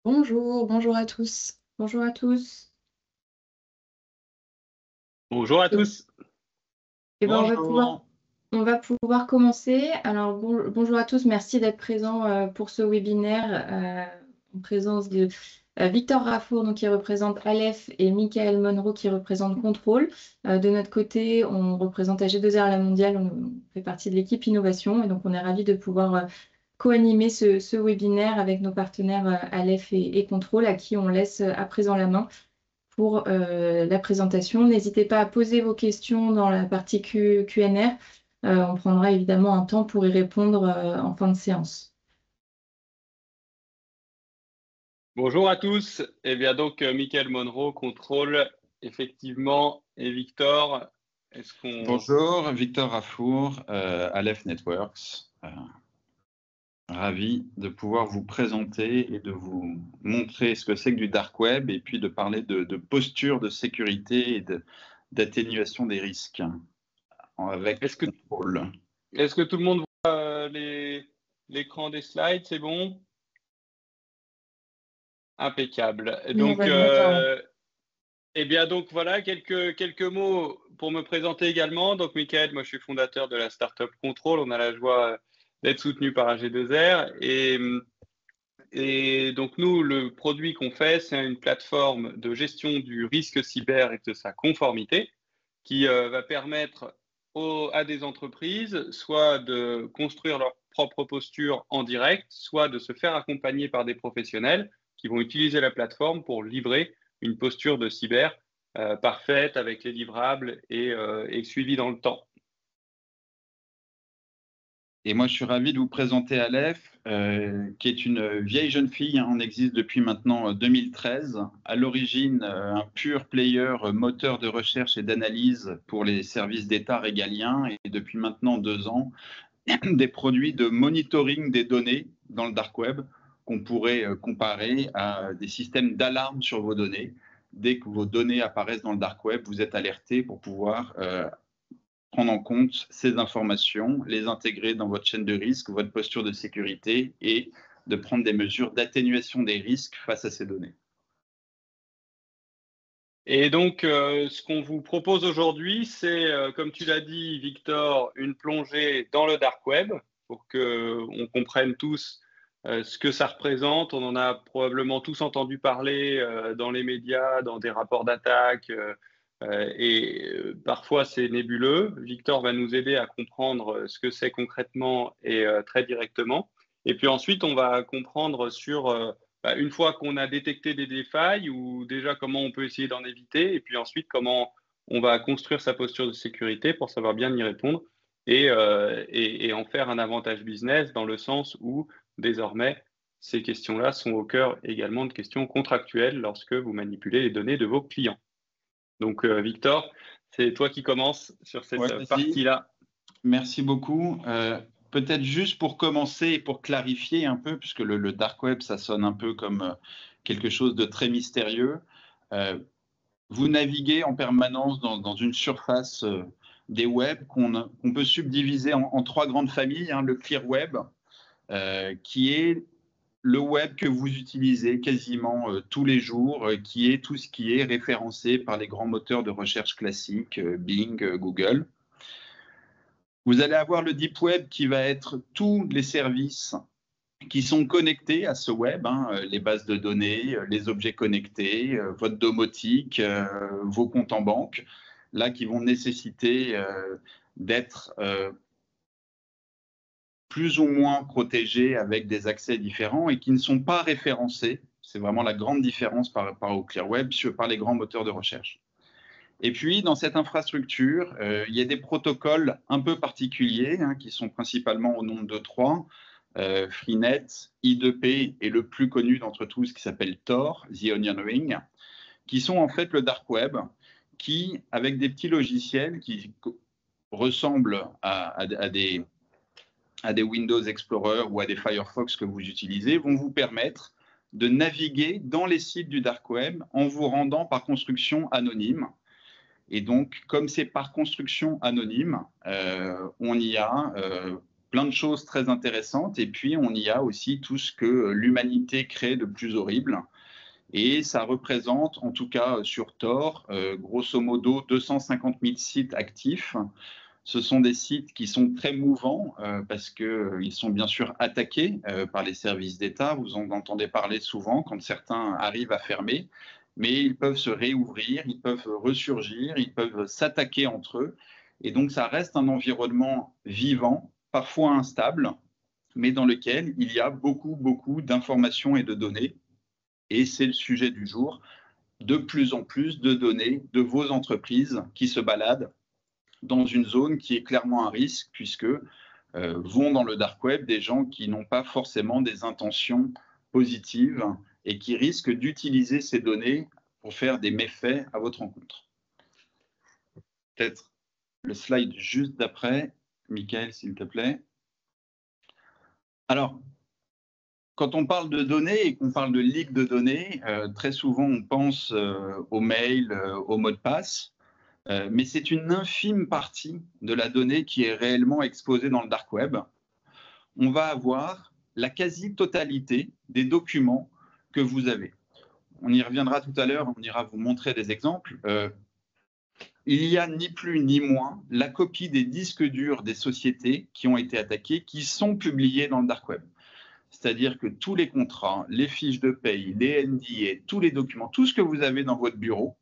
Bonjour à tous. Bonjour à tous. Bonjour à tous. Eh ben, Bonjour. on va pouvoir commencer. Alors, bonjour à tous. Merci d'être présents pour ce webinaire en présence de Victor Rafour, donc, qui représente Aleph, et Michael Monroe, qui représente Control. De notre côté, on représente AG2R à la mondiale. On fait partie de l'équipe innovation. Et donc, on est ravis de pouvoir co-animer ce webinaire avec nos partenaires Aleph et Control, à qui on laisse à présent la main pour la présentation. N'hésitez pas à poser vos questions dans la partie Q&R. On prendra évidemment un temps pour y répondre en fin de séance. Bonjour à tous. Eh bien donc, Michael Monroe, Control, effectivement, et Victor, est-ce qu'on... Bonjour, Victor Rafour, Aleph Networks. Ravi de pouvoir vous présenter et de vous montrer ce que c'est que du dark web et puis de parler de posture de sécurité et d'atténuation des risques avec Control. Est-ce que tout le monde voit l'écran des slides? C'est bon? Impeccable. Donc, eh bien, donc voilà, quelques mots pour me présenter également. Donc, Michael, moi, je suis fondateur de la startup Control. On a la joie d'être soutenu par AG2R. Et donc, nous, le produit qu'on fait, c'est une plateforme de gestion du risque cyber et de sa conformité qui va permettre à des entreprises soit de construire leur propre posture en direct, soit de se faire accompagner par des professionnels qui vont utiliser la plateforme pour livrer une posture de cyber parfaite avec les livrables et suivie dans le temps. Et moi, je suis ravi de vous présenter Aleph, qui est une vieille jeune fille. On existe depuis maintenant 2013. À l'origine, un pur player moteur de recherche et d'analyse pour les services d'État régaliens. Et depuis maintenant 2 ans, des produits de monitoring des données dans le dark web qu'on pourrait comparer à des systèmes d'alarme sur vos données. Dès que vos données apparaissent dans le dark web, vous êtes alerté pour pouvoir prendre en compte ces informations, les intégrer dans votre chaîne de risque, votre posture de sécurité et de prendre des mesures d'atténuation des risques face à ces données. Et donc, ce qu'on vous propose aujourd'hui, c'est, comme tu l'as dit, Victor, une plongée dans le dark web pour qu'on comprenne tous ce que ça représente. On en a probablement tous entendu parler dans les médias, dans des rapports d'attaque, et parfois c'est nébuleux. Victor va nous aider à comprendre ce que c'est concrètement et très directement. Et puis ensuite, on va comprendre sur une fois qu'on a détecté des failles, ou déjà comment on peut essayer d'en éviter, et puis ensuite comment on va construire sa posture de sécurité pour savoir bien y répondre et en faire un avantage business, dans le sens où désormais ces questions-là sont au cœur également de questions contractuelles lorsque vous manipulez les données de vos clients. Donc Victor, c'est toi qui commences sur cette partie-là. Merci beaucoup. Peut-être juste pour commencer et pour clarifier un peu, puisque le dark web, ça sonne un peu comme quelque chose de très mystérieux. Vous naviguez en permanence dans une surface des webs qu'on peut subdiviser en 3 grandes familles. Le clear web, qui est le web que vous utilisez quasiment tous les jours, qui est tout ce qui est référencé par les grands moteurs de recherche classiques, Bing, Google. Vous allez avoir le deep web, qui va être tous les services qui sont connectés à ce web, les bases de données, les objets connectés, votre domotique, vos comptes en banque, là qui vont nécessiter d'être plus ou moins protégés avec des accès différents et qui ne sont pas référencés. C'est vraiment la grande différence par rapport au clear web par les grands moteurs de recherche. Et puis, dans cette infrastructure, il y a des protocoles un peu particuliers qui sont principalement au nombre de 3. Freenet, I2P et le plus connu d'entre tous qui s'appelle Tor, The Onion Ring, qui sont en fait le dark web, qui, avec des petits logiciels qui ressemblent à des Windows Explorer ou à des Firefox que vous utilisez, vont vous permettre de naviguer dans les sites du dark web en vous rendant par construction anonyme. Et donc, comme c'est par construction anonyme, on y a plein de choses très intéressantes. Et puis, on y a aussi tout ce que l'humanité crée de plus horrible. Et ça représente, en tout cas sur Tor, grosso modo 250 000 sites actifs. Ce sont des sites qui sont très mouvants parce qu'ils sont bien sûr attaqués par les services d'État. Vous en entendez parler souvent quand certains arrivent à fermer, mais ils peuvent se réouvrir, ils peuvent ressurgir, ils peuvent s'attaquer entre eux. Et donc, ça reste un environnement vivant, parfois instable, mais dans lequel il y a beaucoup d'informations et de données. Et c'est le sujet du jour, de plus en plus de données de vos entreprises qui se baladent dans une zone qui est clairement un risque, puisque vont dans le dark web des gens qui n'ont pas forcément des intentions positives et qui risquent d'utiliser ces données pour faire des méfaits à votre encontre. Peut-être le slide juste d'après, Michael, s'il te plaît. Alors, quand on parle de données et qu'on parle de leak de données, très souvent on pense aux mails, aux mots de passe, mais c'est une infime partie de la donnée qui est réellement exposée dans le dark web. On va avoir la quasi-totalité des documents que vous avez. On y reviendra tout à l'heure, on ira vous montrer des exemples. Il y a ni plus ni moins la copie des disques durs des sociétés qui ont été attaquées, qui sont publiés dans le dark web. C'est-à-dire que tous les contrats, les fiches de paye, les NDA, tous les documents, tout ce que vous avez dans votre bureau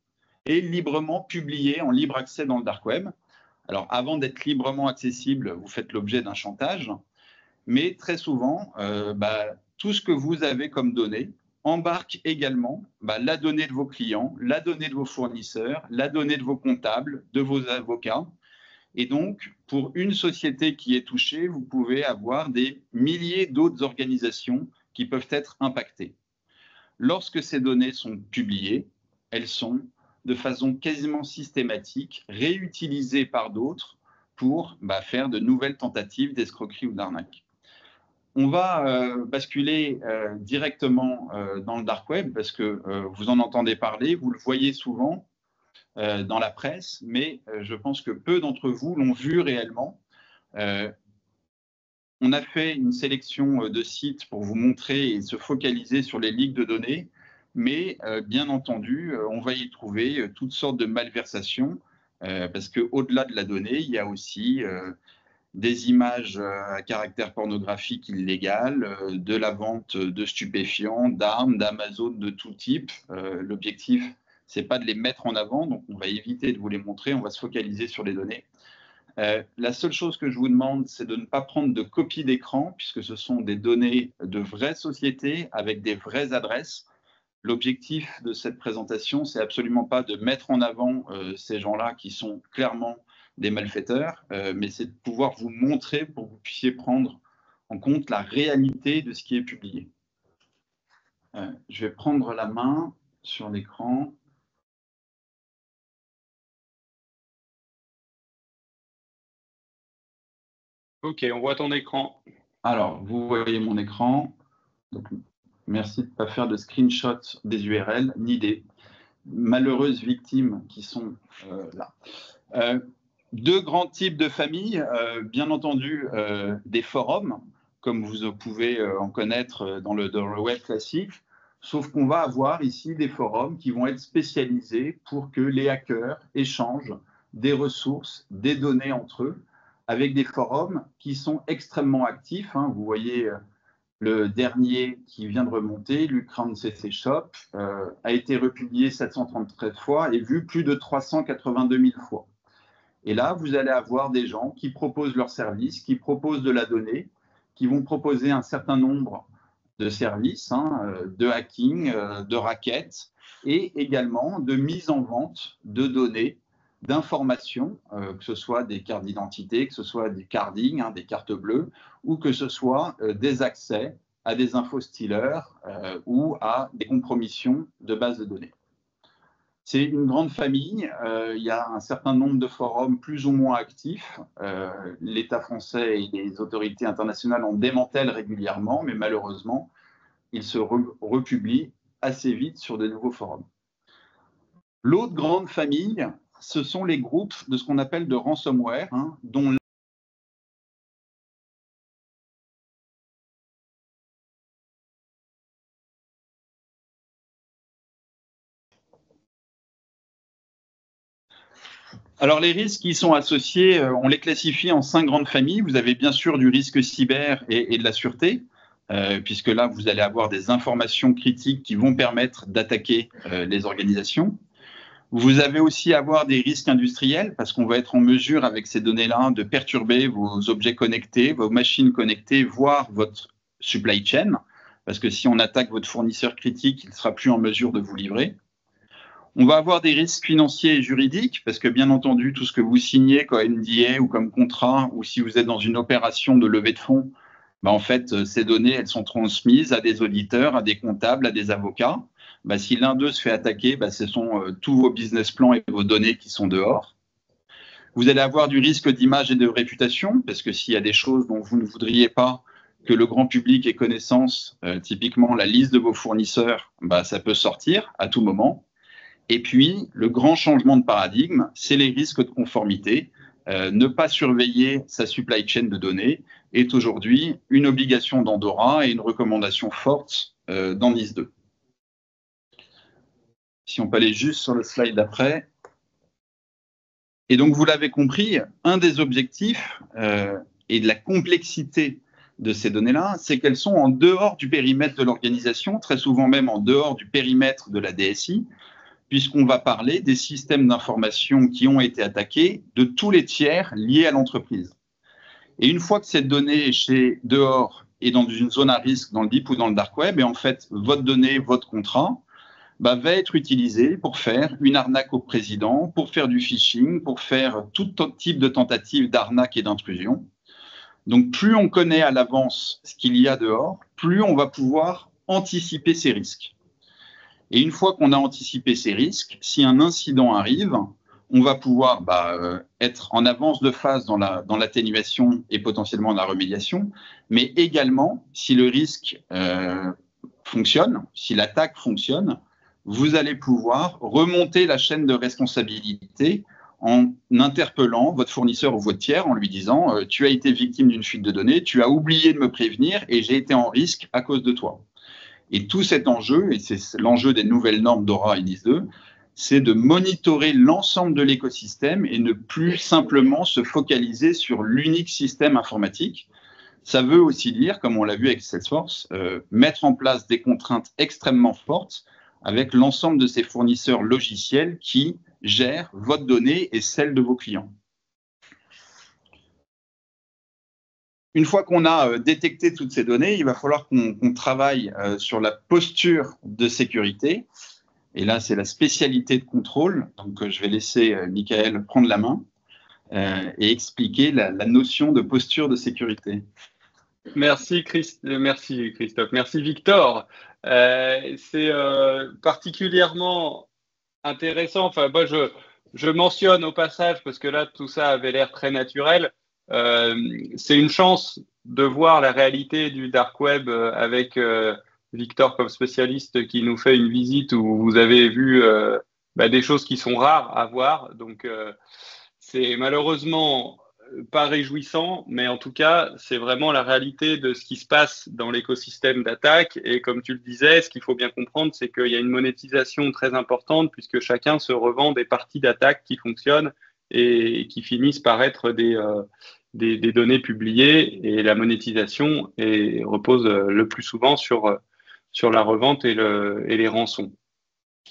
est librement publié en libre accès dans le dark web. Alors, avant d'être librement accessible, vous faites l'objet d'un chantage, mais très souvent, tout ce que vous avez comme données embarque également la donnée de vos clients, la donnée de vos fournisseurs, la donnée de vos comptables, de vos avocats. Et donc, pour une société qui est touchée, vous pouvez avoir des milliers d'autres organisations qui peuvent être impactées. Lorsque ces données sont publiées, elles sont de façon quasiment systématique réutilisées par d'autres pour faire de nouvelles tentatives d'escroquerie ou d'arnaque. On va basculer directement dans le dark web parce que vous en entendez parler, vous le voyez souvent dans la presse, mais je pense que peu d'entre vous l'ont vu réellement. On a fait une sélection de sites pour vous montrer et se focaliser sur les leaks de données, mais bien entendu, on va y trouver toutes sortes de malversations, parce qu'au-delà de la donnée, il y a aussi des images à caractère pornographique illégal, de la vente de stupéfiants, d'armes, d'Amazon de tout type. L'objectif, c'est pas de les mettre en avant, donc on va éviter de vous les montrer, on va se focaliser sur les données. La seule chose que je vous demande, c'est de ne pas prendre de copie d'écran, puisque ce sont des données de vraies sociétés avec des vraies adresses. L'objectif de cette présentation, c'est absolument pas de mettre en avant ces gens-là qui sont clairement des malfaiteurs, mais c'est de pouvoir vous montrer pour que vous puissiez prendre en compte la réalité de ce qui est publié. Je vais prendre la main sur l'écran. Ok, on voit ton écran. Alors, vous voyez mon écran. Donc, merci de ne pas faire de screenshot des URL ni des malheureuses victimes qui sont là. Deux grands types de familles, bien entendu des forums, comme vous pouvez en connaître dans le web classique, sauf qu'on va avoir ici des forums qui vont être spécialisés pour que les hackers échangent des ressources, des données entre eux, avec des forums qui sont extrêmement actifs. Vous voyez le dernier qui vient de remonter, l'Ukraine CC Shop, a été republié 733 fois et vu plus de 382 000 fois. Et là, vous allez avoir des gens qui proposent leurs services, qui proposent de la donnée, qui vont proposer un certain nombre de services, de hacking, de rackets, et également de mise en vente de données, d'informations, que ce soit des cartes d'identité, que ce soit des cardings, des cartes bleues, ou que ce soit des accès à des info-stealers ou à des compromissions de bases de données. C'est une grande famille, il y a un certain nombre de forums plus ou moins actifs. L'État français et les autorités internationales en démantèlent régulièrement, mais malheureusement, ils se republient assez vite sur de nouveaux forums. L'autre grande famille, ce sont les groupes de ce qu'on appelle de ransomware, dont Alors, les risques qui sont associés, on les classifie en 5 grandes familles. Vous avez bien sûr du risque cyber et de la sûreté, puisque là, vous allez avoir des informations critiques qui vont permettre d'attaquer les organisations. Vous avez aussi avoir des risques industriels, parce qu'on va être en mesure, avec ces données-là, de perturber vos objets connectés, vos machines connectées, voire votre supply chain, parce que si on attaque votre fournisseur critique, il ne sera plus en mesure de vous livrer. On va avoir des risques financiers et juridiques, parce que bien entendu, tout ce que vous signez comme NDA ou comme contrat, ou si vous êtes dans une opération de levée de fonds, en fait, ces données, elles sont transmises à des auditeurs, à des comptables, à des avocats. Si l'un d'eux se fait attaquer, ce sont tous vos business plans et vos données qui sont dehors. Vous allez avoir du risque d'image et de réputation, parce que s'il y a des choses dont vous ne voudriez pas que le grand public ait connaissance, typiquement la liste de vos fournisseurs, ça peut sortir à tout moment. Et puis, le grand changement de paradigme, c'est les risques de conformité. Ne pas surveiller sa supply chain de données est aujourd'hui une obligation d'Andorra et une recommandation forte dans NIS 2. Si on peut aller juste sur le slide d'après. Et donc, vous l'avez compris, un des objectifs et de la complexité de ces données-là, c'est qu'elles sont en dehors du périmètre de l'organisation, très souvent même en dehors du périmètre de la DSI, puisqu'on va parler des systèmes d'information qui ont été attaqués de tous les tiers liés à l'entreprise. Et une fois que cette donnée est chez dehors et dans une zone à risque, dans le deep ou dans le dark web, et en fait, votre donnée, votre contrat, va être utilisé pour faire une arnaque au président, pour faire du phishing, pour faire tout type de tentative d'arnaque et d'intrusion. Donc, plus on connaît à l'avance ce qu'il y a dehors, plus on va pouvoir anticiper ces risques. Et une fois qu'on a anticipé ces risques, si un incident arrive, on va pouvoir être en avance de phase dans l'atténuation et potentiellement la remédiation, mais également, si le risque fonctionne, si l'attaque fonctionne, vous allez pouvoir remonter la chaîne de responsabilité en interpellant votre fournisseur ou votre tiers en lui disant « Tu as été victime d'une fuite de données, tu as oublié de me prévenir et j'ai été en risque à cause de toi ». Et tout cet enjeu, et c'est l'enjeu des nouvelles normes DORA et NIS 2, c'est de monitorer l'ensemble de l'écosystème et ne plus simplement se focaliser sur l'unique système informatique. Ça veut aussi dire, comme on l'a vu avec Salesforce, mettre en place des contraintes extrêmement fortes avec l'ensemble de ces fournisseurs logiciels qui gèrent votre donnée et celle de vos clients. Une fois qu'on a détecté toutes ces données, il va falloir qu'on travaille sur la posture de sécurité. Et là, c'est la spécialité de contrôle. Donc, je vais laisser Michael prendre la main et expliquer la notion de posture de sécurité. Merci Christophe. Merci Victor. C'est particulièrement intéressant. Enfin, moi, je mentionne au passage, parce que là, tout ça avait l'air très naturel. C'est une chance de voir la réalité du dark web avec Victor comme spécialiste qui nous fait une visite où vous avez vu des choses qui sont rares à voir. Donc, c'est malheureusement pas réjouissant, mais en tout cas, c'est vraiment la réalité de ce qui se passe dans l'écosystème d'attaque. Et comme tu le disais, ce qu'il faut bien comprendre, c'est qu'il y a une monétisation très importante puisque chacun se revend des parties d'attaque qui fonctionnent et qui finissent par être des données publiées, et la monétisation repose le plus souvent sur la revente et les rançons.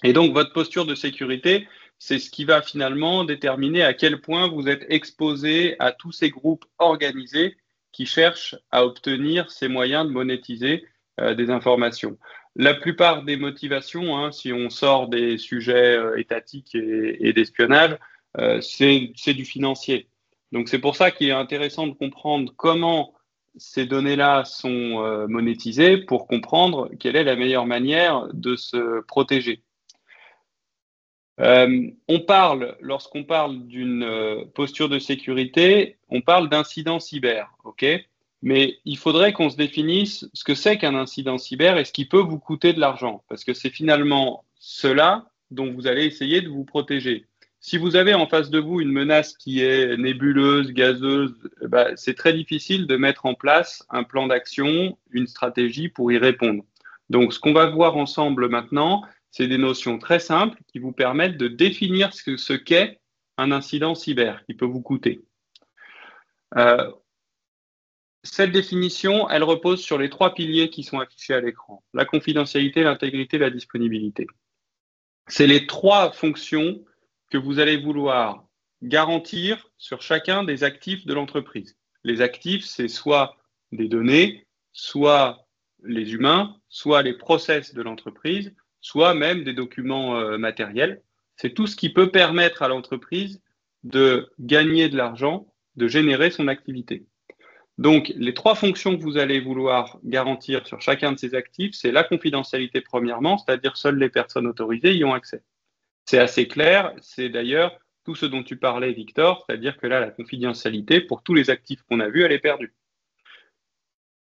Et donc, votre posture de sécurité, c'est ce qui va finalement déterminer à quel point vous êtes exposé à tous ces groupes organisés qui cherchent à obtenir ces moyens de monétiser des informations. La plupart des motivations, si on sort des sujets étatiques et d'espionnage, c'est du financier. Donc, c'est pour ça qu'il est intéressant de comprendre comment ces données-là sont monétisées pour comprendre quelle est la meilleure manière de se protéger. Lorsqu'on parle d'une posture de sécurité, on parle d'incident cyber, ok ? Mais il faudrait qu'on se définisse ce que c'est qu'un incident cyber et ce qui peut vous coûter de l'argent, parce que c'est finalement cela dont vous allez essayer de vous protéger. Si vous avez en face de vous une menace qui est nébuleuse, gazeuse, c'est très difficile de mettre en place un plan d'action, une stratégie pour y répondre. Donc, ce qu'on va voir ensemble maintenant, c'est des notions très simples qui vous permettent de définir ce qu'est un incident cyber qui peut vous coûter. Cette définition, elle repose sur les 3 piliers qui sont affichés à l'écran. La confidentialité, l'intégrité, la disponibilité. C'est les 3 fonctions que vous allez vouloir garantir sur chacun des actifs de l'entreprise. Les actifs, c'est soit des données, soit les humains, soit les process de l'entreprise, soit même des documents matériels. C'est tout ce qui peut permettre à l'entreprise de gagner de l'argent, de générer son activité. Donc, les 3 fonctions que vous allez vouloir garantir sur chacun de ces actifs, c'est la confidentialité premièrement, c'est-à-dire seules les personnes autorisées y ont accès. C'est assez clair, c'est d'ailleurs tout ce dont tu parlais, Victor, c'est-à-dire que là, la confidentialité, pour tous les actifs qu'on a vus, elle est perdue.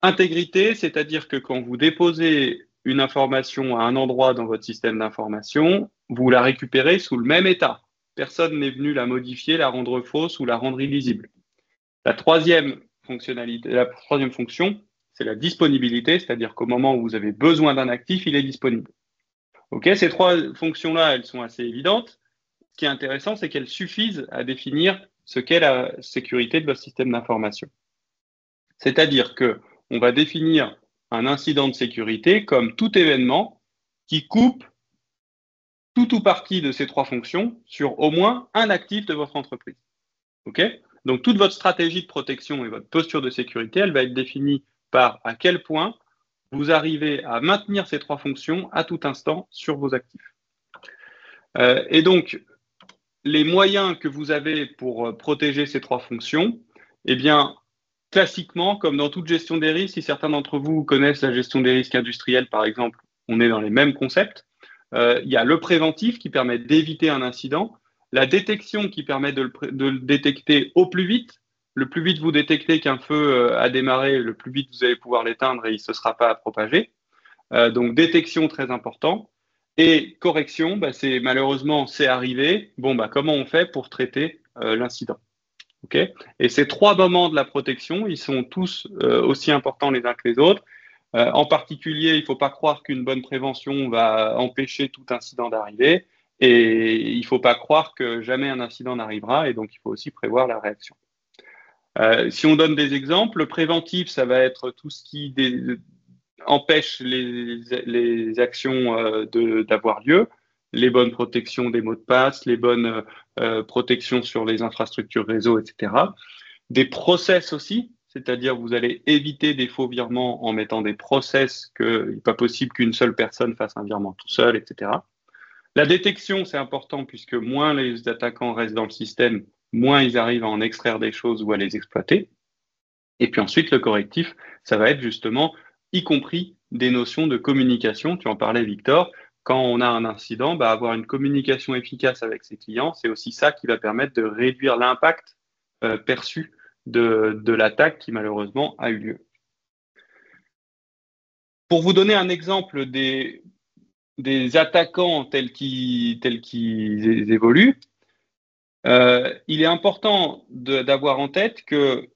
Intégrité, c'est-à-dire que quand vous déposez une information à un endroit dans votre système d'information, vous la récupérez sous le même état. Personne n'est venu la modifier, la rendre fausse ou la rendre illisible. La troisième fonction, c'est la disponibilité, c'est-à-dire qu'au moment où vous avez besoin d'un actif, il est disponible. Okay, ces 3 fonctions-là, elles sont assez évidentes. Ce qui est intéressant, c'est qu'elles suffisent à définir ce qu'est la sécurité de votre système d'information. C'est-à-dire qu'on va définir un incident de sécurité comme tout événement qui coupe tout ou partie de ces 3 fonctions sur au moins un actif de votre entreprise. Okay ? Donc, toute votre stratégie de protection et votre posture de sécurité, elle va être définie par à quel point vous arrivez à maintenir ces 3 fonctions à tout instant sur vos actifs. Et donc, les moyens que vous avez pour protéger ces 3 fonctions, eh bien, classiquement, comme dans toute gestion des risques, si certains d'entre vous connaissent la gestion des risques industriels, par exemple, on est dans les mêmes concepts. Il y a le préventif qui permet d'éviter un incident, la détection qui permet de le détecter au plus vite. Le plus vite vous détectez qu'un feu a démarré, le plus vite vous allez pouvoir l'éteindre et il ne se sera pas propager. Donc détection très important. Et correction, malheureusement c'est arrivé. Bon, comment on fait pour traiter l'incident? Okay. Et ces 3 moments de la protection, ils sont tous aussi importants les uns que les autres. En particulier, il ne faut pas croire qu'une bonne prévention va empêcher tout incident d'arriver. Et il ne faut pas croire que jamais un incident n'arrivera, et donc il faut aussi prévoir la réaction. Si on donne des exemples, le préventif, ça va être tout ce qui empêche les actions d'avoir lieu, les bonnes protections des mots de passe, les bonnes protections sur les infrastructures réseau, etc. Des process aussi, c'est-à-dire vous allez éviter des faux virements en mettant des process qu'il n'est pas possible qu'une seule personne fasse un virement tout seul, etc. La détection, c'est important puisque moins les attaquants restent dans le système, moins ils arrivent à en extraire des choses ou à les exploiter. Et puis ensuite, le correctif, ça va être justement, y compris des notions de communication. Tu en parlais, Victor. Quand on a un incident, avoir une communication efficace avec ses clients, c'est aussi ça qui va permettre de réduire l'impact perçu de l'attaque qui malheureusement a eu lieu. Pour vous donner un exemple des attaquants tels qu'ils évoluent, il est important d'avoir en tête que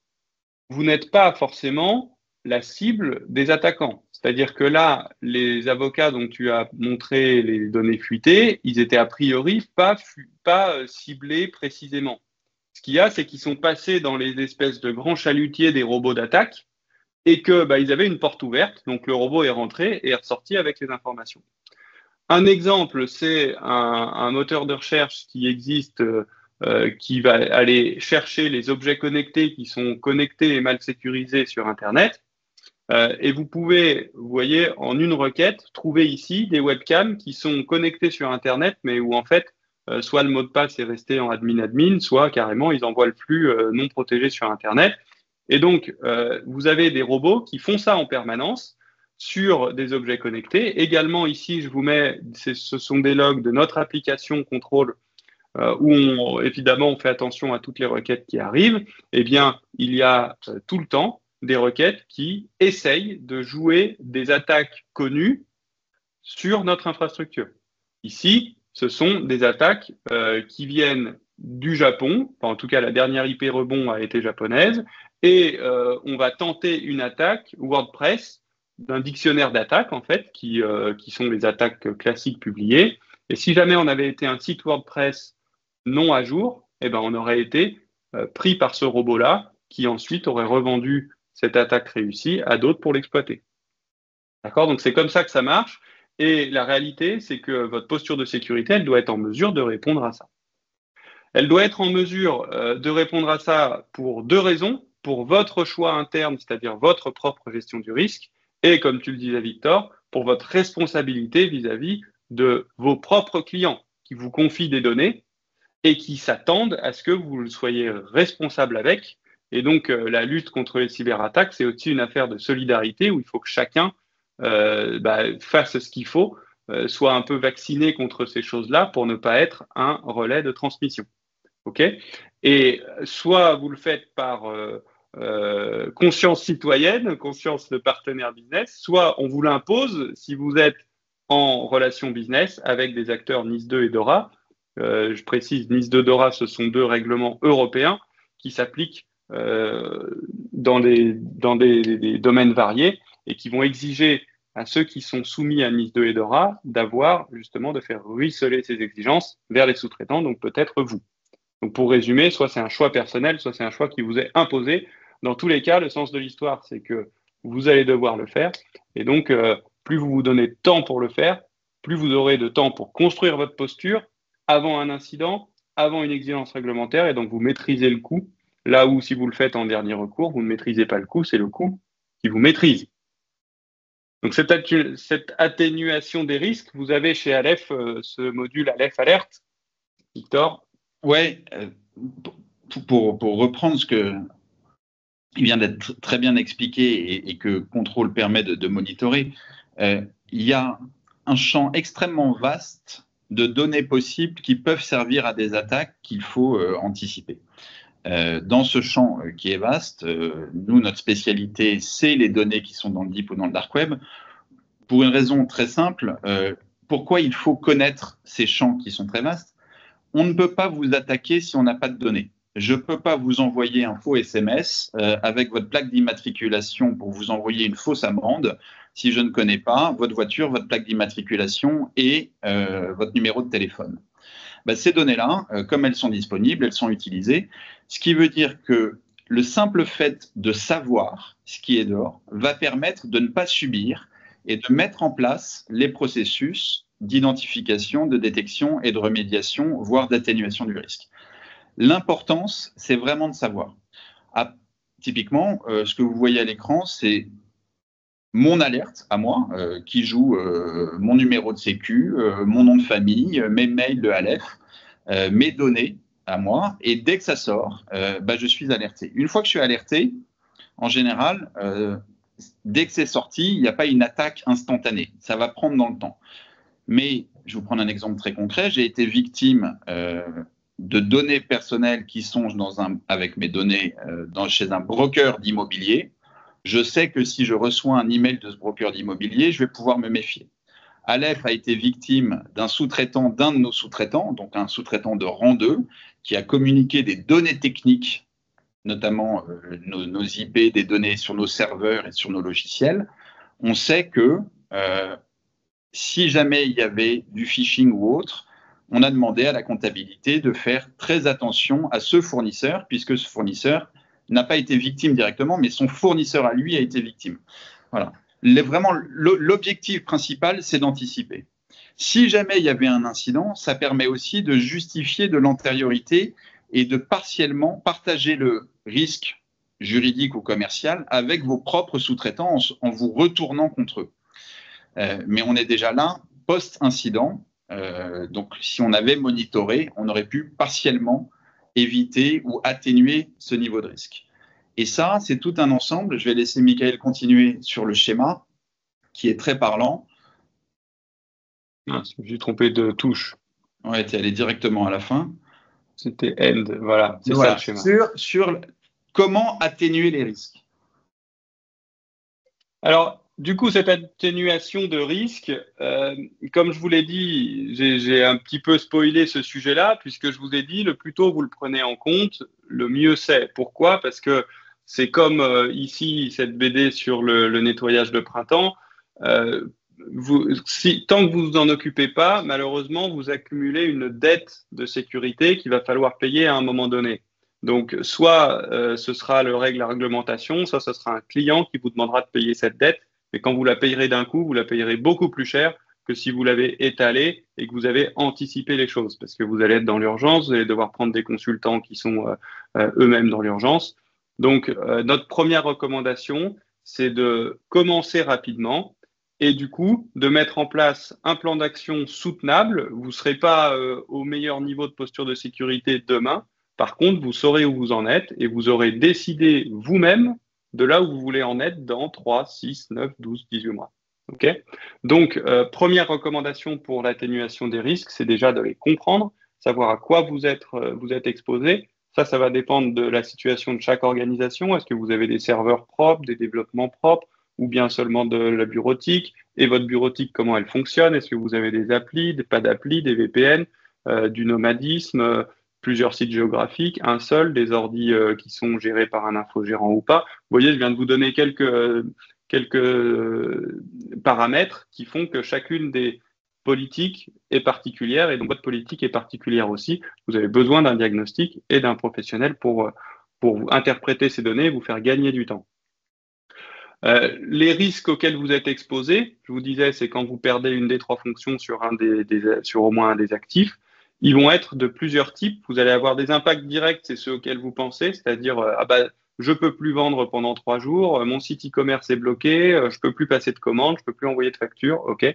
vous n'êtes pas forcément la cible des attaquants. C'est-à-dire que là, les avocats dont tu as montré les données fuitées, ils étaient a priori pas ciblés précisément. Ce qu'il y a, c'est qu'ils sont passés dans les espèces de grands chalutiers des robots d'attaque et qu'ils avaient une porte ouverte. Donc, le robot est rentré et est ressorti avec les informations. Un exemple, c'est un moteur de recherche qui existe, qui va aller chercher les objets connectés qui sont connectés et mal sécurisés sur Internet. Et vous pouvez, vous voyez, en une requête, trouver ici des webcams qui sont connectés sur Internet, mais où en fait, soit le mot de passe est resté en admin, soit carrément ils envoient le flux non protégé sur Internet. Et donc, vous avez des robots qui font ça en permanence sur des objets connectés. Également, ici, je vous mets, ce sont des logs de notre application contrôle où évidemment, on fait attention à toutes les requêtes qui arrivent. Eh bien, il y a tout le temps des requêtes qui essayent de jouer des attaques connues sur notre infrastructure. Ici, ce sont des attaques qui viennent du Japon, enfin, en tout cas la dernière IP rebond a été japonaise, et on va tenter une attaque WordPress d'un dictionnaire d'attaques en fait, qui sont les attaques classiques publiées. Et si jamais on avait été un site WordPress non à jour, eh ben, on aurait été pris par ce robot-là qui ensuite aurait revendu cette attaque réussie à d'autres pour l'exploiter. D'accord? Donc c'est comme ça que ça marche. Et la réalité, c'est que votre posture de sécurité, elle doit être en mesure de répondre à ça. Elle doit être en mesure de répondre à ça pour deux raisons. Pour votre choix interne, c'est-à-dire votre propre gestion du risque, et comme tu le disais, Victor, pour votre responsabilité vis-à-vis de vos propres clients qui vous confient des données et qui s'attendent à ce que vous soyez responsable avec. Et donc, la lutte contre les cyberattaques, c'est aussi une affaire de solidarité où il faut que chacun fasse ce qu'il faut, soit un peu vacciné contre ces choses-là pour ne pas être un relais de transmission. OK? Et soit vous le faites par conscience citoyenne, conscience de partenaire business, soit on vous l'impose si vous êtes en relation business avec des acteurs NIS2 et DORA. Je précise, NIS2 DORA, ce sont deux règlements européens qui s'appliquent dans des domaines variés et qui vont exiger à ceux qui sont soumis à NIS2 et DORA d'avoir justement de faire ruisseler ces exigences vers les sous-traitants, donc peut-être vous. Donc pour résumer, soit c'est un choix personnel, soit c'est un choix qui vous est imposé. Dans tous les cas, le sens de l'histoire, c'est que vous allez devoir le faire. Et donc, plus vous vous donnez de temps pour le faire, plus vous aurez de temps pour construire votre posture avant un incident, avant une exigence réglementaire, et donc vous maîtrisez le coût. Là où, si vous le faites en dernier recours, vous ne maîtrisez pas le coût, c'est le coût qui vous maîtrise. Donc, cette atténuation des risques, vous avez chez Aleph ce module Aleph Alert. Victor? Ouais, pour reprendre ce que il vient d'être très bien expliqué et que Contrôle permet de monitorer, il y a un champ extrêmement vaste de données possibles qui peuvent servir à des attaques qu'il faut anticiper. Dans ce champ qui est vaste, nous, notre spécialité, c'est les données qui sont dans le deep ou dans le dark web, pour une raison très simple. Pourquoi il faut connaître ces champs qui sont très vastes? On ne peut pas vous attaquer si on n'a pas de données. Je ne peux pas vous envoyer un faux SMS avec votre plaque d'immatriculation pour vous envoyer une fausse amende si je ne connais pas votre voiture, votre plaque d'immatriculation et votre numéro de téléphone. Ces données-là, comme elles sont disponibles, elles sont utilisées, ce qui veut dire que le simple fait de savoir ce qui est dehors va permettre de ne pas subir et de mettre en place les processus d'identification, de détection et de remédiation, voire d'atténuation du risque. L'importance, c'est vraiment de savoir. Typiquement, ce que vous voyez à l'écran, c'est mon alerte à moi, qui joue mon numéro de sécu, mon nom de famille, mes mails de Aleph, mes données à moi, et dès que ça sort, je suis alerté. Une fois que je suis alerté, en général, dès que c'est sorti, il n'y a pas une attaque instantanée. Ça va prendre dans le temps. Mais je vais vous prendre un exemple très concret. J'ai été victime de données personnelles qui sont avec mes données chez un broker d'immobilier. Je sais que si je reçois un email de ce broker d'immobilier, je vais pouvoir me méfier. Aleph a été victime d'un sous-traitant, d'un de nos sous-traitants, donc un sous-traitant de rang 2, qui a communiqué des données techniques, notamment nos IP, des données sur nos serveurs et sur nos logiciels. On sait que si jamais il y avait du phishing ou autre, on a demandé à la comptabilité de faire très attention à ce fournisseur, puisque ce fournisseur n'a pas été victime directement, mais son fournisseur à lui a été victime. Voilà. Vraiment, l'objectif principal, c'est d'anticiper. Si jamais il y avait un incident, ça permet aussi de justifier de l'antériorité et de partiellement partager le risque juridique ou commercial avec vos propres sous-traitants en vous retournant contre eux. Mais on est déjà là, post-incident. Donc, si on avait monitoré, on aurait pu partiellement éviter ou atténuer ce niveau de risque. Et ça, c'est tout un ensemble. Je vais laisser Michael continuer sur le schéma, qui est très parlant. Ah, je me suis trompé de touche. Ouais, tu es allé directement à la fin. C'était end, voilà, c'est ça le schéma. Sur comment atténuer les risques. Alors, du coup, cette atténuation de risque, comme je vous l'ai dit, j'ai un petit peu spoilé ce sujet-là, puisque je vous ai dit, le plus tôt vous le prenez en compte, le mieux c'est. Pourquoi? Parce que c'est comme ici, cette BD sur le nettoyage de printemps. tant que vous vous en occupez pas, malheureusement, vous accumulez une dette de sécurité qu'il va falloir payer à un moment donné. Donc, soit ce sera la réglementation, soit ce sera un client qui vous demandera de payer cette dette. Mais quand vous la payerez d'un coup, vous la payerez beaucoup plus cher que si vous l'avez étalée et que vous avez anticipé les choses. Parce que vous allez être dans l'urgence, vous allez devoir prendre des consultants qui sont eux-mêmes dans l'urgence. Donc, notre première recommandation, c'est de commencer rapidement et du coup, de mettre en place un plan d'action soutenable. Vous ne serez pas au meilleur niveau de posture de sécurité demain. Par contre, vous saurez où vous en êtes et vous aurez décidé vous-même de là où vous voulez en être dans 3, 6, 9, 12, 18 mois. Okay. Donc, première recommandation pour l'atténuation des risques, c'est déjà de les comprendre, savoir à quoi vous êtes exposé. Ça va dépendre de la situation de chaque organisation. Est-ce que vous avez des serveurs propres, des développements propres, ou bien seulement de la bureautique? Et votre bureautique, comment elle fonctionne? Est-ce que vous avez des applis, pas d'applis, des VPN, du nomadisme, plusieurs sites géographiques, un seul, des ordis qui sont gérés par un infogérant ou pas? Vous voyez, je viens de vous donner quelques paramètres qui font que chacune des politiques est particulière et donc votre politique est particulière aussi. Vous avez besoin d'un diagnostic et d'un professionnel pour vous interpréter ces données et vous faire gagner du temps. Les risques auxquels vous êtes exposés, je vous disais, c'est quand vous perdez une des trois fonctions sur au moins un des actifs. Ils vont être de plusieurs types. Vous allez avoir des impacts directs, c'est ceux auxquels vous pensez, c'est-à-dire je peux plus vendre pendant 3 jours, mon site e-commerce est bloqué, je peux plus passer de commandes, je peux plus envoyer de factures. Ok.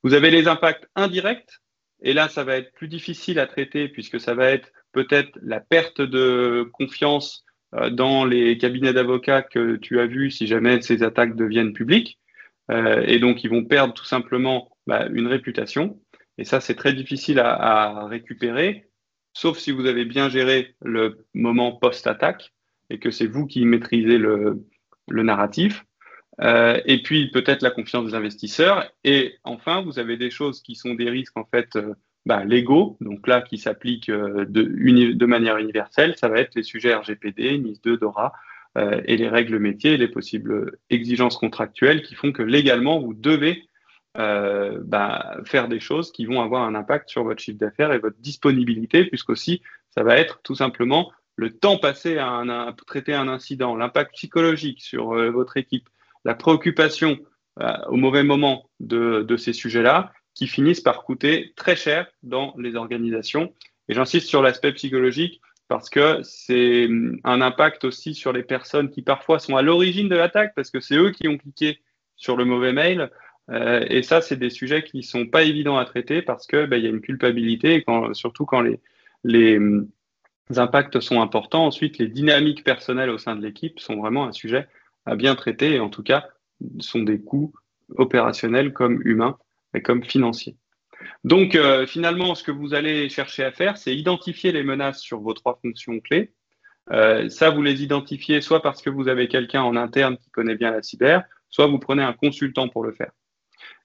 Vous avez les impacts indirects, et là, ça va être plus difficile à traiter puisque ça va être peut-être la perte de confiance dans les cabinets d'avocats que tu as vus si jamais ces attaques deviennent publiques. Et donc, ils vont perdre tout simplement une réputation. Et ça, c'est très difficile à récupérer, sauf si vous avez bien géré le moment post-attaque et que c'est vous qui maîtrisez le narratif. Et puis peut-être la confiance des investisseurs. Et enfin, vous avez des choses qui sont des risques en fait légaux, donc là qui s'appliquent de manière universelle. Ça va être les sujets RGPD, NIS2, DORA et les règles métiers, les possibles exigences contractuelles qui font que légalement vous devez faire des choses qui vont avoir un impact sur votre chiffre d'affaires et votre disponibilité, puisqu'aussi ça va être tout simplement le temps passé à traiter un incident, l'impact psychologique sur votre équipe, la préoccupation au mauvais moment de ces sujets-là qui finissent par coûter très cher dans les organisations. Et j'insiste sur l'aspect psychologique parce que c'est un impact aussi sur les personnes qui parfois sont à l'origine de l'attaque parce que c'est eux qui ont cliqué sur le mauvais mail. Et ça, c'est des sujets qui ne sont pas évidents à traiter parce que y a une culpabilité, et surtout quand les impacts sont importants. Ensuite, les dynamiques personnelles au sein de l'équipe sont vraiment un sujet à bien traiter et en tout cas sont des coûts opérationnels comme humains et comme financiers. Donc finalement, ce que vous allez chercher à faire, c'est identifier les menaces sur vos 3 fonctions clés. Ça, vous les identifiez soit parce que vous avez quelqu'un en interne qui connaît bien la cyber, soit vous prenez un consultant pour le faire.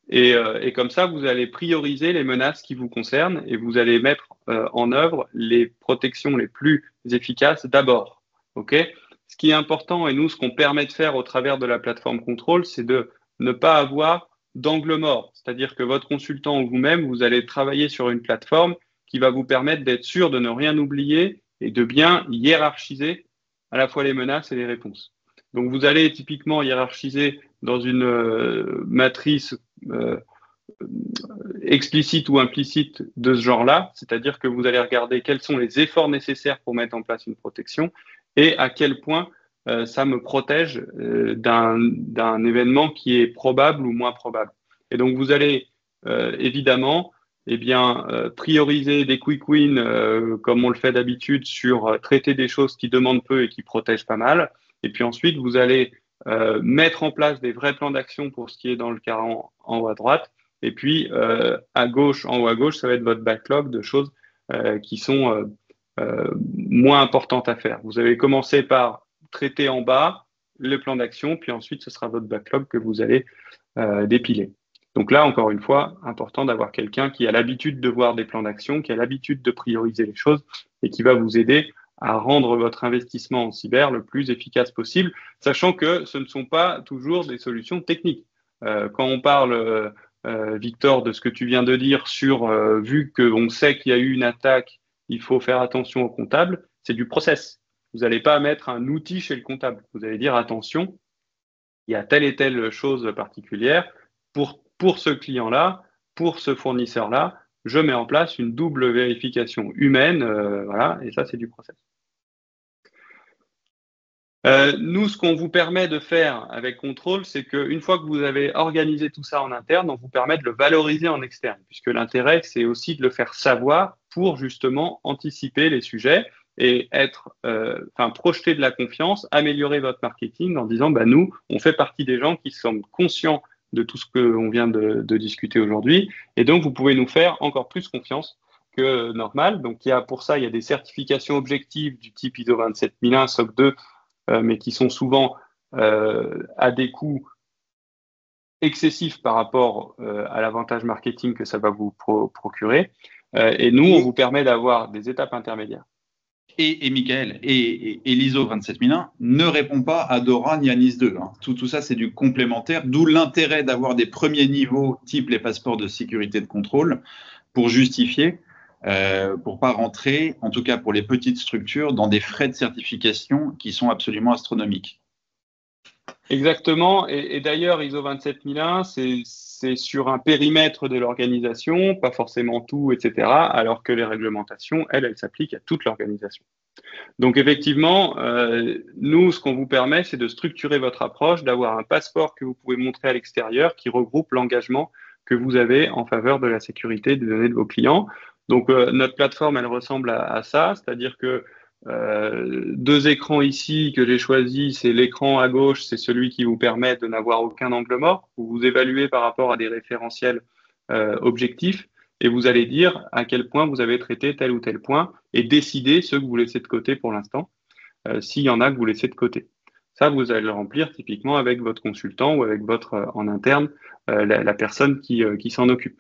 Et comme ça, vous allez prioriser les menaces qui vous concernent et vous allez mettre en œuvre les protections les plus efficaces d'abord. Okay ? Ce qui est important, et nous, ce qu'on permet de faire au travers de la plateforme Control, c'est de ne pas avoir d'angle mort. C'est-à-dire que votre consultant ou vous-même, vous allez travailler sur une plateforme qui va vous permettre d'être sûr de ne rien oublier et de bien hiérarchiser à la fois les menaces et les réponses. Donc, vous allez typiquement hiérarchiser dans une matrice explicite ou implicite de ce genre-là, c'est-à-dire que vous allez regarder quels sont les efforts nécessaires pour mettre en place une protection et à quel point ça me protège d'un événement qui est probable ou moins probable. Et donc, vous allez évidemment prioriser des quick wins comme on le fait d'habitude sur traiter des choses qui demandent peu et qui protègent pas mal. Et puis ensuite, vous allez mettre en place des vrais plans d'action pour ce qui est dans le cadran en haut à droite. Et puis, à gauche, en haut à gauche, ça va être votre backlog de choses qui sont moins importantes à faire. Vous allez commencer par traiter en bas le plan d'action, puis ensuite, ce sera votre backlog que vous allez dépiler. Donc là, encore une fois, important d'avoir quelqu'un qui a l'habitude de voir des plans d'action, qui a l'habitude de prioriser les choses et qui va vous aider à rendre votre investissement en cyber le plus efficace possible, sachant que ce ne sont pas toujours des solutions techniques. quand on parle, Victor, de ce que tu viens de dire sur vu qu'on sait qu'il y a eu une attaque, il faut faire attention au comptable, c'est du process. Vous n'allez pas mettre un outil chez le comptable. Vous allez dire attention, il y a telle et telle chose particulière pour ce client-là, pour ce fournisseur-là, je mets en place une double vérification humaine, voilà, et ça c'est du process. Nous, ce qu'on vous permet de faire avec Contrôle, c'est qu'une fois que vous avez organisé tout ça en interne, on vous permet de le valoriser en externe, puisque l'intérêt, c'est aussi de le faire savoir pour justement anticiper les sujets et projeter de la confiance, améliorer votre marketing en disant, bah, nous, on fait partie des gens qui sont conscients de tout ce qu'on vient de discuter aujourd'hui, et donc vous pouvez nous faire encore plus confiance que normal. Donc, pour ça, il y a des certifications objectives du type ISO 27001, SOC 2, mais qui sont souvent à des coûts excessifs par rapport à l'avantage marketing que ça va vous procurer. Et nous, on vous permet d'avoir des étapes intermédiaires. Et Michael, et l'ISO 27001 ne répond pas à DORA ni à NIS 2. Hein. Tout ça, c'est du complémentaire, d'où l'intérêt d'avoir des premiers niveaux type les passeports de sécurité de contrôle pour justifier, pour pas rentrer, en tout cas pour les petites structures, dans des frais de certification qui sont absolument astronomiques. Exactement. Et d'ailleurs, ISO 27001, c'est sur un périmètre de l'organisation, pas forcément tout, etc., alors que les réglementations, elles s'appliquent à toute l'organisation. Donc effectivement, nous, ce qu'on vous permet, c'est de structurer votre approche, d'avoir un passeport que vous pouvez montrer à l'extérieur qui regroupe l'engagement que vous avez en faveur de la sécurité des données de vos clients. Donc notre plateforme, elle ressemble à ça, c'est-à-dire que deux écrans ici que j'ai choisis, c'est l'écran à gauche, c'est celui qui vous permet de n'avoir aucun angle mort. Vous vous évaluez par rapport à des référentiels objectifs et vous allez dire à quel point vous avez traité tel ou tel point et décider ceux que vous laissez de côté pour l'instant, s'il y en a que vous laissez de côté. Ça, vous allez le remplir typiquement avec votre consultant ou avec votre en interne, la personne qui s'en occupe.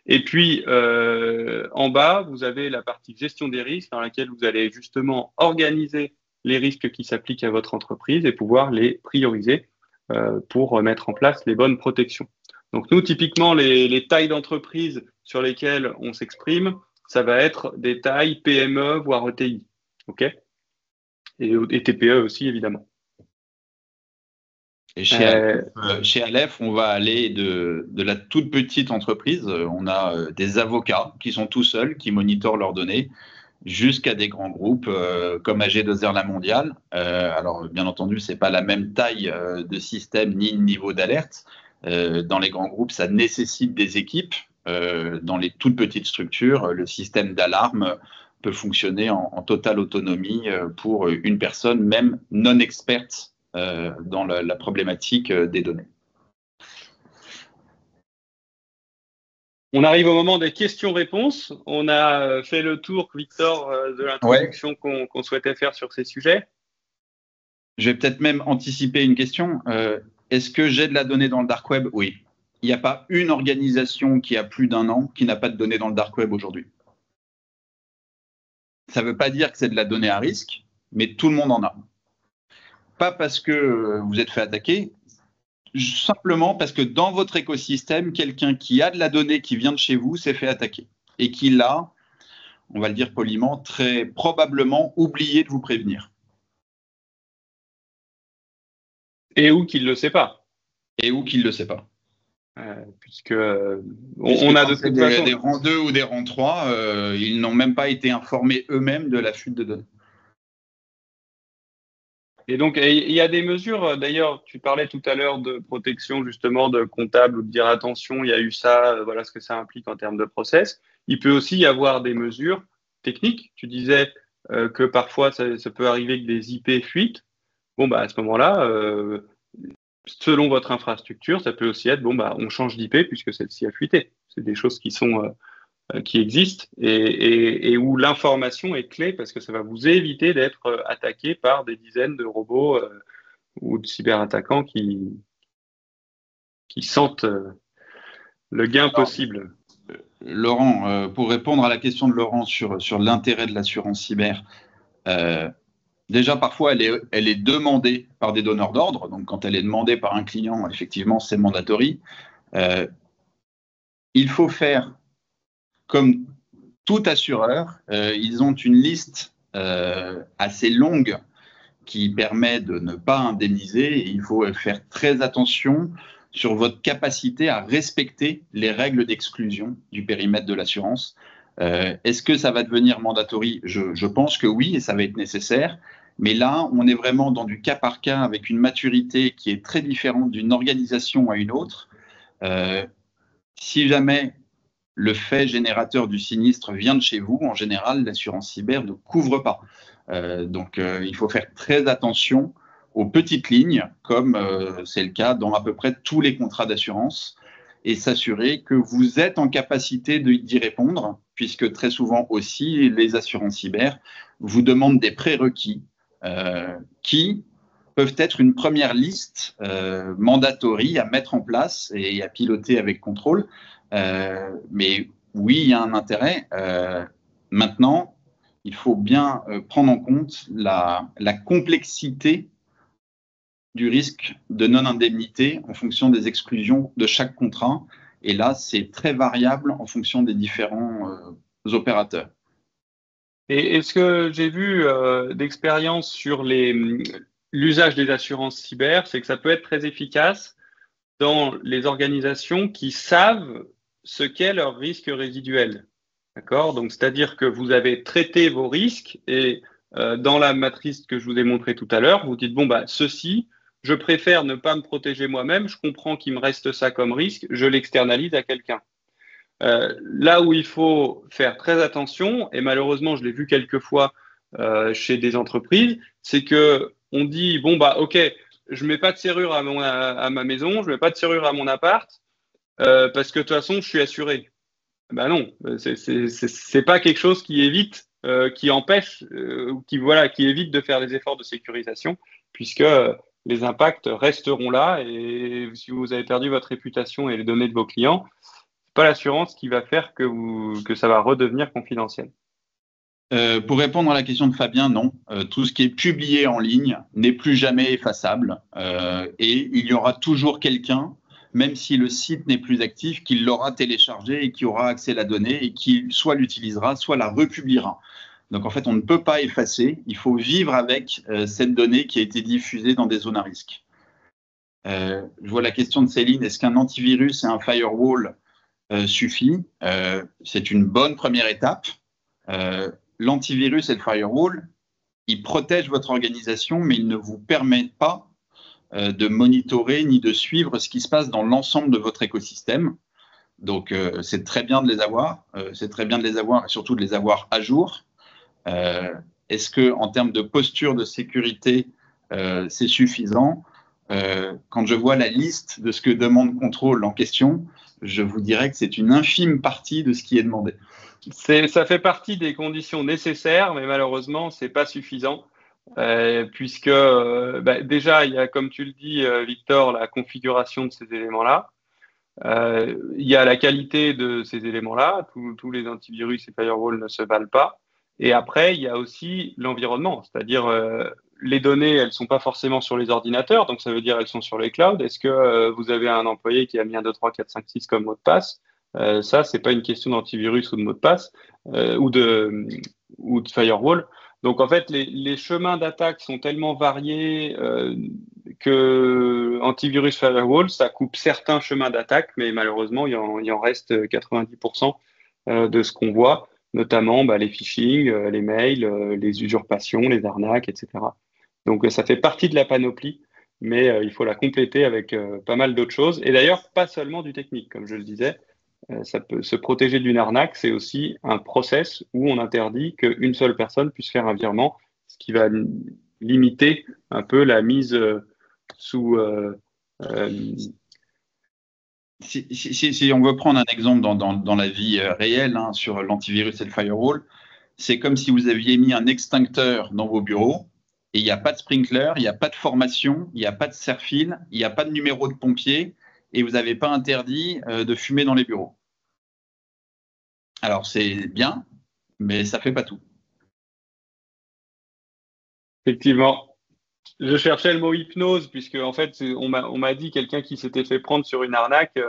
Et puis, en bas, vous avez la partie gestion des risques dans laquelle vous allez justement organiser les risques qui s'appliquent à votre entreprise et pouvoir les prioriser pour mettre en place les bonnes protections. Donc, nous, typiquement, les tailles d'entreprise sur lesquelles on s'exprime, ça va être des tailles PME, voire ETI. OK ? Et TPE aussi, évidemment. Et chez Aleph, on va aller de la toute petite entreprise, on a des avocats qui sont tout seuls, qui monitorent leurs données, jusqu'à des grands groupes comme AG2R La Mondiale. Alors, bien entendu, ce n'est pas la même taille de système ni de niveau d'alerte. Dans les grands groupes, ça nécessite des équipes. Dans les toutes petites structures, le système d'alarme peut fonctionner en totale autonomie pour une personne, même non experte dans la problématique des données. On arrive au moment des questions-réponses. On a fait le tour, Victor, de l'introduction qu'on souhaitait faire sur ces sujets. Je vais peut-être même anticiper une question. Est-ce que j'ai de la donnée dans le dark web? Oui. Il n'y a pas une organisation qui a plus d'1 an qui n'a pas de données dans le dark web aujourd'hui. Ça ne veut pas dire que c'est de la donnée à risque, mais tout le monde en a. Pas parce que vous êtes fait attaquer, simplement parce que dans votre écosystème, quelqu'un qui a de la donnée qui vient de chez vous s'est fait attaquer et qui l'a, on va le dire poliment, très probablement oublié de vous prévenir. Et ou qu'il ne le sait pas. Et ou qu'il ne le sait pas. Puisque on a de toute façon des rangs 2 ou des rangs 3, ils n'ont même pas été informés eux-mêmes de la fuite de données. Et donc, il y a des mesures, d'ailleurs, tu parlais tout à l'heure de protection justement de comptable ou de dire attention, il y a eu ça, voilà ce que ça implique en termes de process. Il peut aussi y avoir des mesures techniques. Tu disais que parfois, ça peut arriver que des IP fuitent. Bon, bah, à ce moment-là, selon votre infrastructure, ça peut aussi être, bon, bah, on change d'IP puisque celle-ci a fuité. C'est des choses qui existent et où l'information est clé parce que ça va vous éviter d'être attaqué par des dizaines de robots ou de cyberattaquants qui sentent le gain possible. Laurent, pour répondre à la question de Laurent sur l'intérêt de l'assurance cyber, Déjà, parfois, elle est demandée par des donneurs d'ordre. Donc, quand elle est demandée par un client, effectivement, c'est mandatory. Il faut faire comme tout assureur. Ils ont une liste assez longue qui permet de ne pas indemniser. Et il faut faire très attention sur votre capacité à respecter les règles d'exclusion du périmètre de l'assurance. Est-ce que ça va devenir mandatory? Je pense que oui, et ça va être nécessaire. Mais là, on est vraiment dans du cas par cas avec une maturité qui est très différente d'une organisation à une autre. Si jamais le fait générateur du sinistre vient de chez vous, en général, l'assurance cyber ne couvre pas. Donc, il faut faire très attention aux petites lignes, comme c'est le cas dans à peu près tous les contrats d'assurance, et s'assurer que vous êtes en capacité d'y répondre, puisque très souvent aussi, les assurances cyber vous demandent des prérequis qui peuvent être une première liste mandatory à mettre en place et à piloter avec contrôle. Mais oui, il y a un intérêt. Maintenant, il faut bien prendre en compte la complexité du risque de non-indemnité en fonction des exclusions de chaque contrat. Et là, c'est très variable en fonction des différents opérateurs. Et ce que j'ai vu d'expérience sur l'usage des assurances cyber, c'est que ça peut être très efficace dans les organisations qui savent ce qu'est leur risque résiduel. D'accord? Donc, c'est-à-dire que vous avez traité vos risques et dans la matrice que je vous ai montrée tout à l'heure, vous dites, bon, bah, ceci, je préfère ne pas me protéger moi-même, je comprends qu'il me reste ça comme risque, je l'externalise à quelqu'un. Là où il faut faire très attention, et malheureusement, je l'ai vu quelques fois chez des entreprises, c'est que on dit, bon, bah, OK, je mets pas de serrure à ma maison, je mets pas de serrure à mon appart, parce que de toute façon, je suis assuré. Ben non, c'est pas quelque chose qui évite, qui empêche, qui évite de faire les efforts de sécurisation, puisque les impacts resteront là. Et si vous avez perdu votre réputation et les données de vos clients, c'est pas l'assurance qui va faire que ça va redevenir confidentiel. Pour répondre à la question de Fabien, non. Tout ce qui est publié en ligne n'est plus jamais effaçable. Et il y aura toujours quelqu'un, même si le site n'est plus actif, qui l'aura téléchargé et qui aura accès à la donnée et qui soit l'utilisera, soit la republiera. Donc en fait, on ne peut pas effacer. Il faut vivre avec cette donnée qui a été diffusée dans des zones à risque. Je vois la question de Céline. Est-ce qu'un antivirus et un firewall suffit? C'est une bonne première étape. L'antivirus et le firewall, ils protègent votre organisation, mais ils ne vous permettent pas de monitorer ni de suivre ce qui se passe dans l'ensemble de votre écosystème. Donc, c'est très bien de les avoir. C'est très bien de les avoir et surtout de les avoir à jour. Est-ce que, en termes de posture de sécurité, c'est suffisant? Quand je vois la liste de ce que demande Contrôle en question, je vous dirais que c'est une infime partie de ce qui est demandé. Ça fait partie des conditions nécessaires, mais malheureusement, c'est pas suffisant, puisque déjà, il y a, comme tu le dis, Victor, la configuration de ces éléments-là. Il y a la qualité de ces éléments-là. Tous les antivirus et firewalls ne se valent pas. Et après, il y a aussi l'environnement, c'est-à-dire les données, elles sont pas forcément sur les ordinateurs, donc ça veut dire elles sont sur les clouds. Est-ce que vous avez un employé qui a mis 1, 2, 3, 4, 5, 6 comme mot de passe? Ça, c'est pas une question d'antivirus ou de mot de passe ou de firewall. Donc en fait, les chemins d'attaque sont tellement variés que antivirus firewall, ça coupe certains chemins d'attaque, mais malheureusement, il en reste 90% de ce qu'on voit, notamment les phishing, les mails, les usurpations, les arnaques, etc. Donc ça fait partie de la panoplie, mais il faut la compléter avec pas mal d'autres choses. Et d'ailleurs, pas seulement du technique, comme je le disais. Ça peut se protéger d'une arnaque, c'est aussi un process où on interdit qu'une seule personne puisse faire un virement, ce qui va limiter un peu la mise sous. Si on veut prendre un exemple dans la vie réelle sur l'antivirus et le firewall, c'est comme si vous aviez mis un extincteur dans vos bureaux et il n'y a pas de sprinkler, il n'y a pas de formation, il n'y a pas de serre-fil, il n'y a pas de numéro de pompier et vous n'avez pas interdit de fumer dans les bureaux. Alors c'est bien, mais ça ne fait pas tout. Effectivement. Je cherchais le mot hypnose, puisque en fait, on m'a dit quelqu'un qui s'était fait prendre sur une arnaque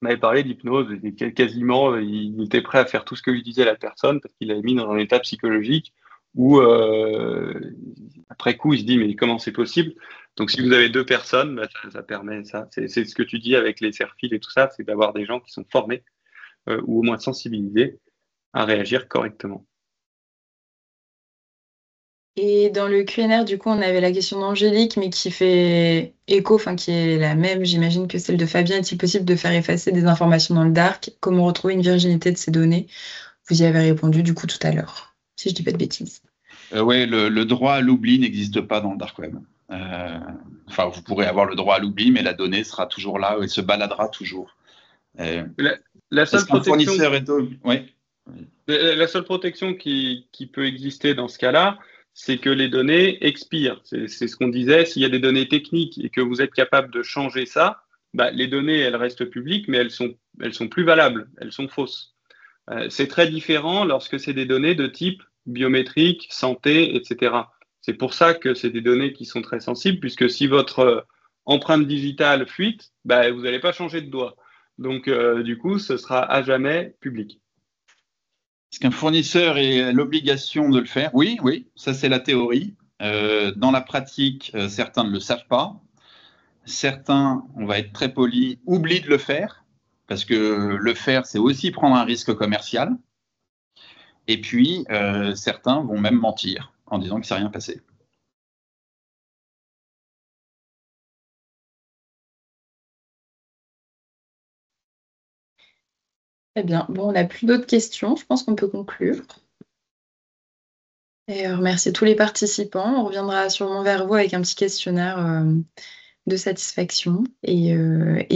m'avait parlé d'hypnose. Et quasiment, il était prêt à faire tout ce que lui disait la personne parce qu'il l'avait mis dans un état psychologique où, après coup, il se dit mais comment c'est possible? Donc, si vous avez deux personnes, bah, ça permet ça. C'est ce que tu dis avec les serre-fils et tout ça, c'est d'avoir des gens qui sont formés ou au moins sensibilisés à réagir correctement. Et dans le QNR, du coup, on avait la question d'Angélique, mais qui fait écho, enfin qui est la même, j'imagine, que celle de Fabien. Est-il possible de faire effacer des informations dans le dark? Comment retrouver une virginité de ces données? Vous y avez répondu, du coup, tout à l'heure, si je dis pas de bêtises. Oui, le droit à l'oubli n'existe pas dans le dark web. Enfin, vous pourrez avoir le droit à l'oubli, mais la donnée sera toujours là et se baladera toujours. La seule protection, ouais. la seule protection qui peut exister dans ce cas-là, c'est que les données expirent. C'est ce qu'on disait, s'il y a des données techniques et que vous êtes capable de changer ça, bah, les données, elles restent publiques, mais elles sont plus valables, elles sont fausses. C'est très différent lorsque c'est des données de type biométrique, santé, etc. C'est pour ça que c'est des données qui sont très sensibles, puisque si votre empreinte digitale fuite, bah, vous n'allez pas changer de doigt. Donc, du coup, ce sera à jamais public. Est-ce qu'un fournisseur a l'obligation de le faire? Oui, ça c'est la théorie. Dans la pratique, certains ne le savent pas. Certains, on va être très poli, oublient de le faire, parce que le faire, c'est aussi prendre un risque commercial. Et puis, certains vont même mentir en disant que c'est rien passé. Très bien. Bon, on n'a plus d'autres questions. Je pense qu'on peut conclure. Et remercier tous les participants. On reviendra sûrement vers vous avec un petit questionnaire de satisfaction. Et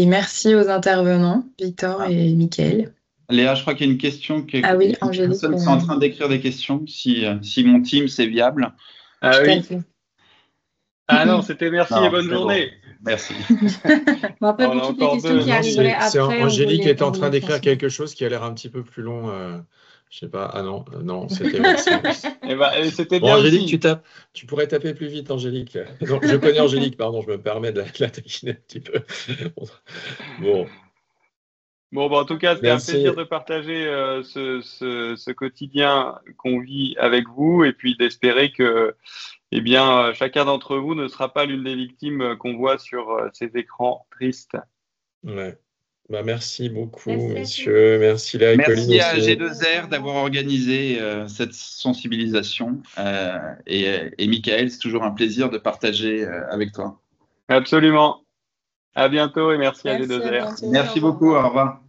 merci aux intervenants, Victor et Mickaël. Léa, je crois qu'il y a une question. Ah oui, Angélique. Les personnes sont en train d'écrire des questions, si mon team c'est viable. Ah oui. Ah non, c'était merci et bonne journée. Bon. Merci. Bon, après, pour toutes les questions qui arriveraient après. Angélique est en train d'écrire quelque chose qui a l'air un petit peu plus long. Je sais pas. Ah non, c'était merci. C'était bon, bien. Angélique, tu pourrais taper plus vite, Angélique. Non, je connais Angélique, pardon, je me permets de la taquiner un petit peu. Bon, en tout cas, c'était un plaisir de partager ce quotidien qu'on vit avec vous et puis d'espérer que chacun d'entre vous ne sera pas l'une des victimes qu'on voit sur ces écrans tristes. Ouais. Merci beaucoup, messieurs. Merci Léa et Colline. Merci à G2R d'avoir organisé cette sensibilisation. Et Mickaël, c'est toujours un plaisir de partager avec toi. Absolument. À bientôt et merci à G2R. Merci beaucoup. Au revoir.